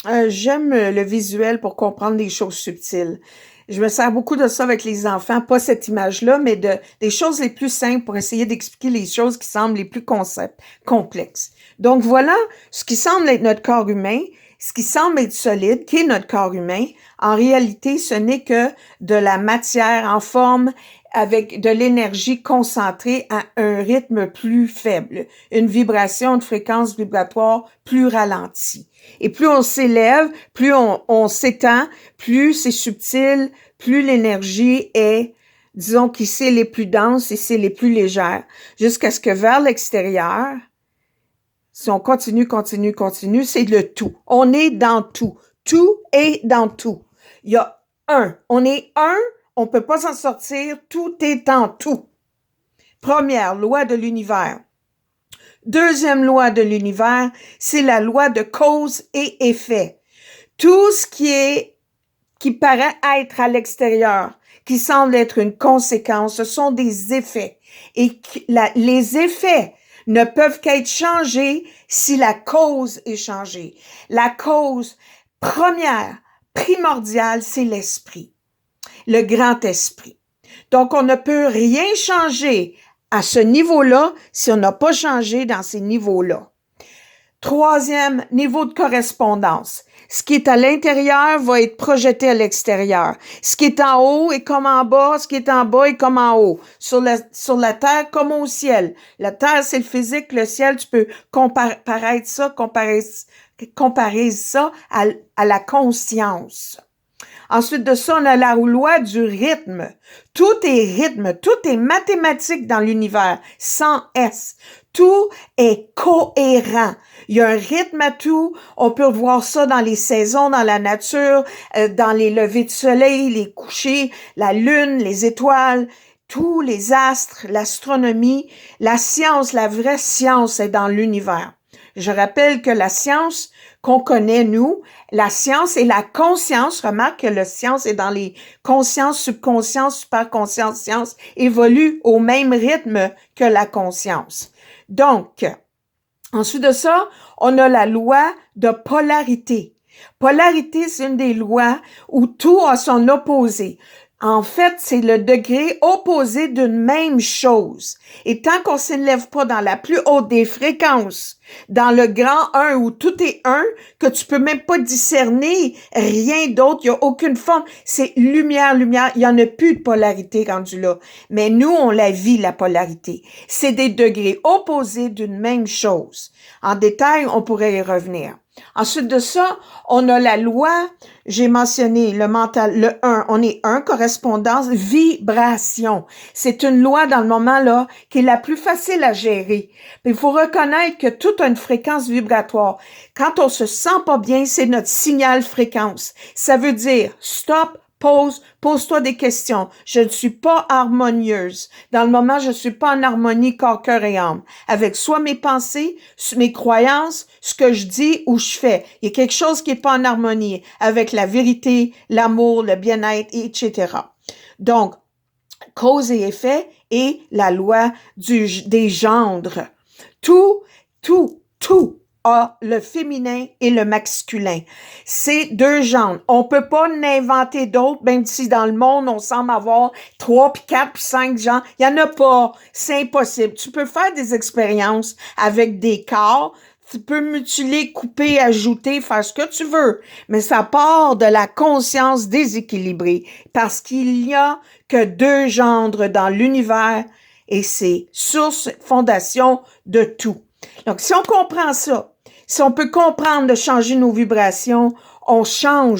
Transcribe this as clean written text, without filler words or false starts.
J'aime le visuel pour comprendre des choses subtiles. Je me sers beaucoup de ça avec les enfants, pas cette image-là, mais des choses les plus simples pour essayer d'expliquer les choses qui semblent les plus complexes. Donc voilà ce qui semble être notre corps humain, ce qui semble être solide, qui est notre corps humain. En réalité, ce n'est que de la matière en forme avec de l'énergie concentrée à un rythme plus faible, une vibration, une fréquence vibratoire plus ralentie. Et plus on s'élève, plus on s'étend, plus c'est subtil, plus l'énergie est, disons qu'ici, elle est plus dense, ici, elle est plus légère, jusqu'à ce que vers l'extérieur, si on continue, c'est le tout. On est dans tout. Tout est dans tout. Il y a un. On est un, on peut pas s'en sortir, tout est en tout. Première loi de l'univers. Deuxième loi de l'univers, c'est la loi de cause et effet. Tout ce qui paraît être à l'extérieur, qui semble être une conséquence, ce sont des effets. Et les effets ne peuvent qu'être changés si la cause est changée. La cause première, primordiale, c'est l'esprit, le grand esprit. Donc, on ne peut rien changer à ce niveau-là si on n'a pas changé dans ces niveaux-là. Troisième, niveau de correspondance. Ce qui est à l'intérieur va être projeté à l'extérieur. Ce qui est en haut est comme en bas, ce qui est en bas est comme en haut. Sur la terre comme au ciel. La terre, c'est le physique, le ciel, tu peux comparer ça à la conscience. Ensuite de ça, on a la loi du rythme. Tout est rythme, tout est mathématique dans l'univers, sans S. Tout est cohérent. Il y a un rythme à tout. On peut voir ça dans les saisons, dans la nature, dans les levées de soleil, les couchers, la lune, les étoiles, tous les astres, l'astronomie. La science, la vraie science est dans l'univers. Je rappelle que la science qu'on connaît, nous, la science et la conscience, remarque que la science est dans les consciences, subconscience, superconscience, science, évolue au même rythme que la conscience. Donc, ensuite de ça, on a la loi de polarité. Polarité, c'est une des lois où tout a son opposé. En fait, c'est le degré opposé d'une même chose. Et tant qu'on s'élève pas dans la plus haute des fréquences, dans le grand un où tout est un, que tu peux même pas discerner rien d'autre, il y a aucune forme, c'est lumière, lumière, il y en a plus de polarité rendu là. Mais nous, on la vit, la polarité. C'est des degrés opposés d'une même chose. En détail, on pourrait y revenir. Ensuite de ça, on a la loi, j'ai mentionné le mental, le 1, on est 1, correspondance, vibration. C'est une loi dans le moment là qui est la plus facile à gérer. Il faut reconnaître que tout a une fréquence vibratoire. Quand on se sent pas bien, c'est notre signal fréquence. Ça veut dire stop, pose-toi des questions. Je ne suis pas harmonieuse. Dans le moment, je ne suis pas en harmonie corps, cœur et âme. Avec soit mes pensées, mes croyances, ce que je dis ou je fais. Il y a quelque chose qui n'est pas en harmonie avec la vérité, l'amour, le bien-être, etc. Donc, cause et effet et la loi des gendres. Tout a le féminin et le masculin. C'est deux genres. On peut pas inventer d'autres, même si dans le monde, on semble avoir 3, puis 4, puis 5 genres. Il y en a pas. C'est impossible. Tu peux faire des expériences avec des corps. Tu peux mutiler, couper, ajouter, faire ce que tu veux. Mais ça part de la conscience déséquilibrée. Parce qu'il n'y a que deux gendres dans l'univers et c'est source, fondation de tout. Donc, si on comprend ça, si on peut comprendre de changer nos vibrations, on change